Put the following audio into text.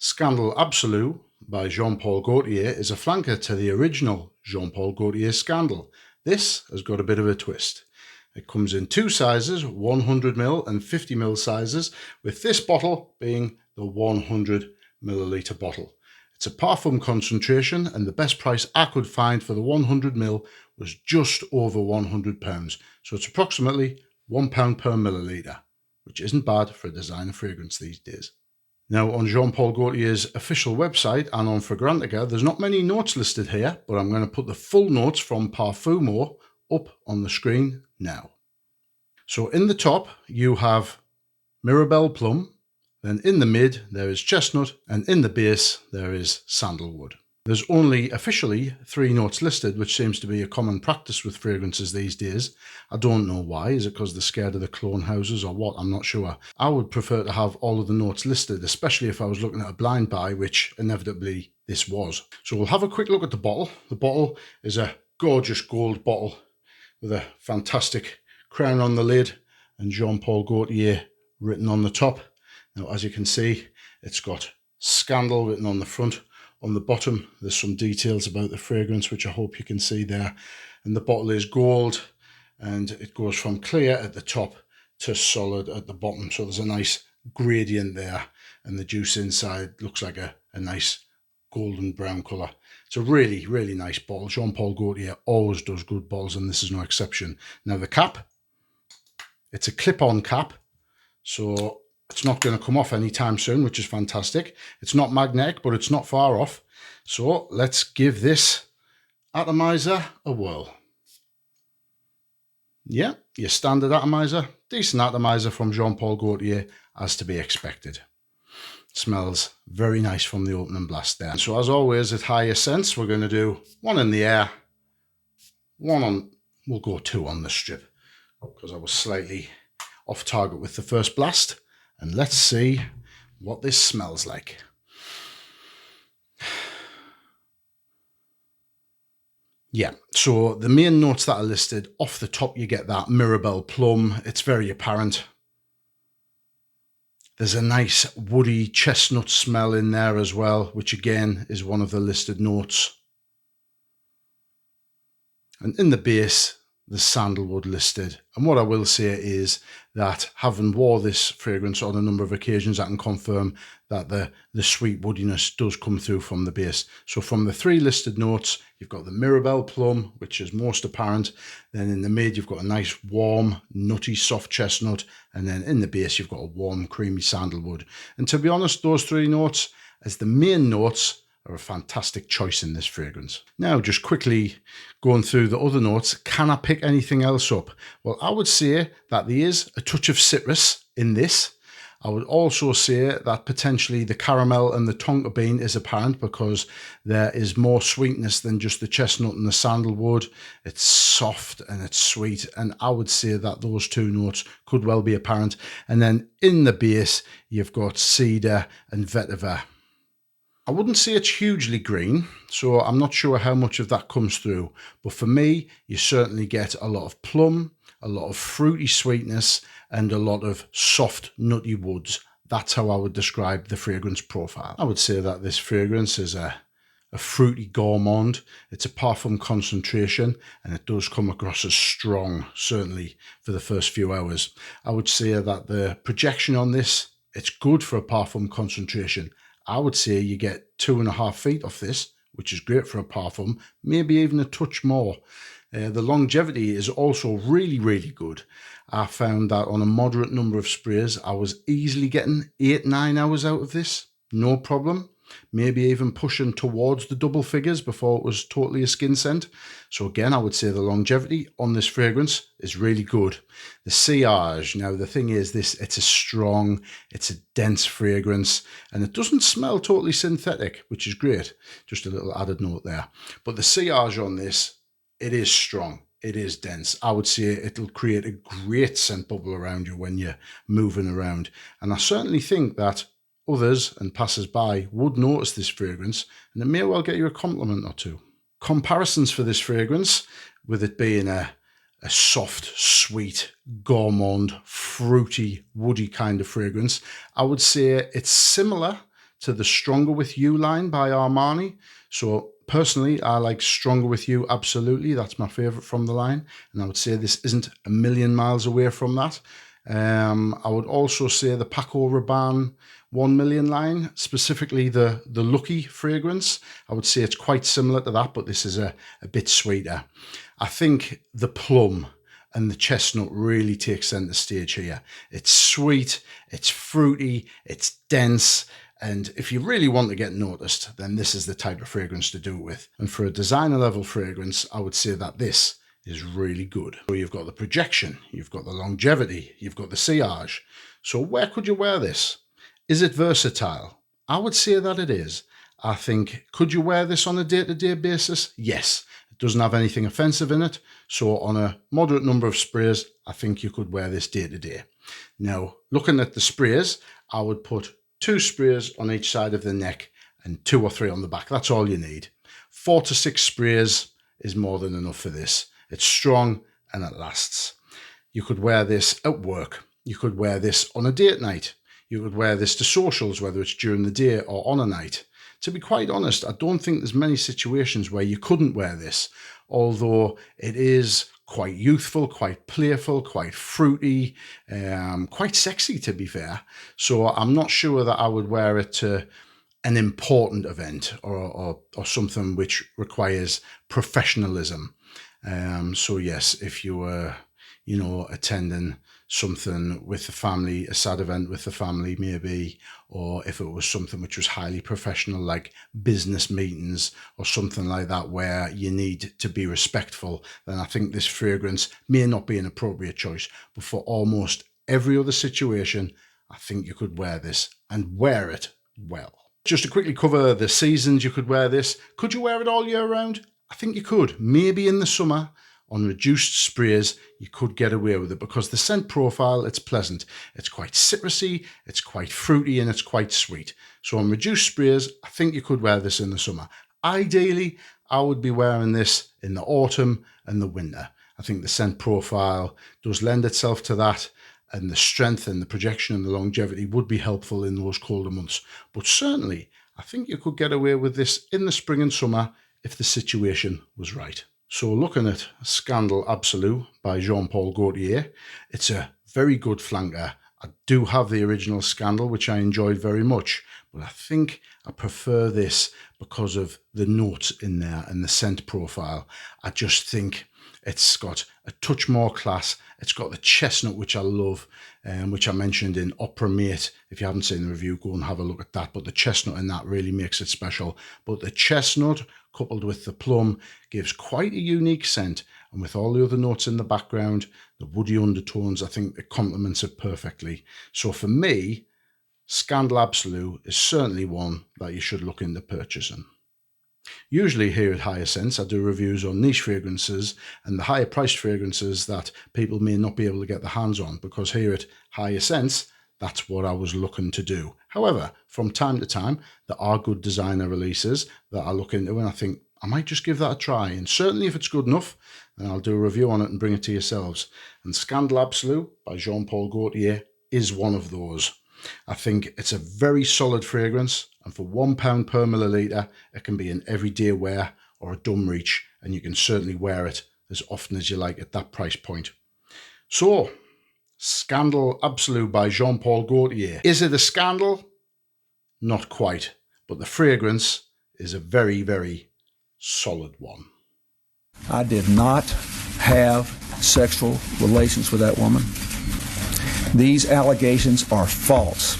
Scandal Absolu by Jean Paul Gaultier is a flanker to the original Jean Paul Gaultier Scandal. This has got a bit of a twist. It comes in two sizes, 100ml and 50ml sizes, with this bottle being the 100ml bottle. It's a parfum concentration, and the best price I could find for the 100ml was just over £100. So it's approximately £1 per milliliter, which isn't bad for a designer fragrance these days. Now, on Jean Paul Gaultier's official website and on Fragrantica, there's not many notes listed here, but I'm going to put the full notes from Parfumo up on the screen now. So in the top, you have Mirabelle Plum, then in the mid, there is Chestnut, and in the base, there is Sandalwood. There's only officially 3 notes listed, which seems to be a common practice with fragrances these days. I don't know why. Is it because they're scared of the clone houses or what? I'm not sure. I would prefer to have all of the notes listed, especially if I was looking at a blind buy, which inevitably this was. So we'll have a quick look at the bottle. The bottle is a gorgeous gold bottle with a fantastic crown on the lid and Jean Paul Gaultier written on the top. Now, as you can see, it's got Scandal written on the front. On the bottom, there's some details about the fragrance, which I hope you can see there. And the bottle is gold, and it goes from clear at the top to solid at the bottom. So there's a nice gradient there, and the juice inside looks like a nice golden brown colour. It's a really, really nice bottle. Jean Paul Gaultier always does good bottles, and this is no exception. Now the cap, it's a clip-on cap, so it's not going to come off anytime soon, which is fantastic. It's not magnetic, but it's not far off. So let's give this atomizer a whirl. Yeah, your standard atomizer, decent atomizer from Jean Paul Gaultier, as to be expected. Smells very nice from the opening blast there. So as always, at higher scents, we're going to do 1 in the air, 1 on, we'll go 2 on the strip, because I was slightly off target with the first blast. And let's see what this smells like. Yeah, so the main notes that are listed, off the top you get that Mirabelle Plum. It's very apparent. There's a nice woody chestnut smell in there as well, which again is one of the listed notes. And in the base, the sandalwood listed. And what I will say is that having wore this fragrance on a number of occasions, I can confirm that the sweet woodiness does come through from the base. So from the 3 listed notes, you've got the Mirabelle Plum, which is most apparent. Then in the mid, you've got a nice warm, nutty, soft chestnut. And then in the base, you've got a warm, creamy sandalwood. And to be honest, those 3 notes as the main notes are a fantastic choice in this fragrance. Now, just quickly going through the other notes, can I pick anything else up? Well, I would say that there is a touch of citrus in this. I would also say that potentially the caramel and the tonka bean is apparent, because there is more sweetness than just the chestnut and the sandalwood. It's soft and it's sweet, and I would say that those 2 notes could well be apparent. And then in the base, you've got cedar and vetiver. I wouldn't say it's hugely green, so I'm not sure how much of that comes through. But for me, you certainly get a lot of plum, a lot of fruity sweetness, and a lot of soft, nutty woods. That's how I would describe the fragrance profile. I would say that this fragrance is a fruity gourmand. It's a parfum concentration, and it does come across as strong, certainly for the first few hours. I would say that the projection on this, it's good for a parfum concentration. I would say you get 2.5 feet off this, which is great for a parfum, maybe even a touch more. The longevity is also really, really good. I found that on a moderate number of sprays, I was easily getting 8-9 hours out of this, no problem. Maybe even pushing towards the double figures before it was totally a skin scent. So again, I would say the longevity on this fragrance is really good. The sillage, now the thing is this, it's a dense fragrance, and it doesn't smell totally synthetic, which is great. Just a little added note there. But the sillage on this, it is strong. It is dense. I would say it'll create a great scent bubble around you when you're moving around. And I certainly think that others and passers-by would notice this fragrance, and it may well get you a compliment or 2. Comparisons for this fragrance, with it being a soft, sweet, gourmand, fruity, woody kind of fragrance, I would say it's similar to the Stronger With You line by Armani. So personally, I like Stronger With You, absolutely. That's my favourite from the line. And I would say this isn't a million miles away from that. I would also say the Paco Rabanne 1 million line, specifically the Lucky fragrance. I would say it's quite similar to that, but this is a bit sweeter. I think the plum and the chestnut really takes centre stage here. It's sweet, it's fruity, it's dense, and if you really want to get noticed, then this is the type of fragrance to do it with. And for a designer level fragrance, I would say that this is really good. So you've got the projection, you've got the longevity, you've got the sillage. So where could you wear this? Is it versatile? I would say that it is. I think, could you wear this on a day-to-day basis? Yes. It doesn't have anything offensive in it. So on a moderate number of sprays, I think you could wear this day-to-day. Now, looking at the sprays, I would put 2 sprays on each side of the neck and 2 or 3 on the back. That's all you need. 4 to 6 sprays is more than enough for this. It's strong and it lasts. You could wear this at work. You could wear this on a date night. You could wear this to socials, whether it's during the day or on a night. To be quite honest, I don't think there's many situations where you couldn't wear this, although it is quite youthful, quite playful, quite fruity, quite sexy, to be fair. So I'm not sure that I would wear it to an important event or something which requires professionalism. So yes, if you were, attending something with the family, a sad event with the family maybe, or if it was something which was highly professional like business meetings or something like that where you need to be respectful, then I think this fragrance may not be an appropriate choice. But for almost every other situation, I think you could wear this and wear it well. Just to quickly cover the seasons you could wear this. Could you wear it all year round? I think you could. Maybe in the summer on reduced sprays, you could get away with it because the scent profile, it's pleasant. It's quite citrusy, it's quite fruity, and it's quite sweet. So on reduced sprays, I think you could wear this in the summer. Ideally, I would be wearing this in the autumn and the winter. I think the scent profile does lend itself to that, and the strength and the projection and the longevity would be helpful in those colder months. But certainly, I think you could get away with this in the spring and summer if the situation was right. So looking at Scandal Absolu by Jean Paul Gaultier, it's a very good flanker. I do have the original Scandal, which I enjoyed very much, but I think I prefer this because of the notes in there and the scent profile. I just think it's got a touch more class. It's got the chestnut, which I love, which I mentioned in Opera Mate. If you haven't seen the review, go and have a look at that. But the chestnut in that really makes it special. But the chestnut, coupled with the plum, gives quite a unique scent. And with all the other notes in the background, the woody undertones, I think it complements it perfectly. So for me, Scandal Absolu is certainly one that you should look into purchasing. Usually here at Higher Sense, I do reviews on niche fragrances and the higher priced fragrances that people may not be able to get their hands on, because here at Higher Sense, that's what I was looking to do. However, from time to time, there are good designer releases that I look into and I think I might just give that a try. And certainly if it's good enough, then I'll do a review on it and bring it to yourselves. And Scandal Absolu by Jean Paul Gaultier is one of those. I think it's a very solid fragrance, and for £1 per milliliter, it can be an everyday wear or a dumb reach, and you can certainly wear it as often as you like at that price point. So, Scandal Absolu by Jean Paul Gaultier. Is it a scandal? Not quite, but the fragrance is a very, very solid one. I did not have sexual relations with that woman. These allegations are false.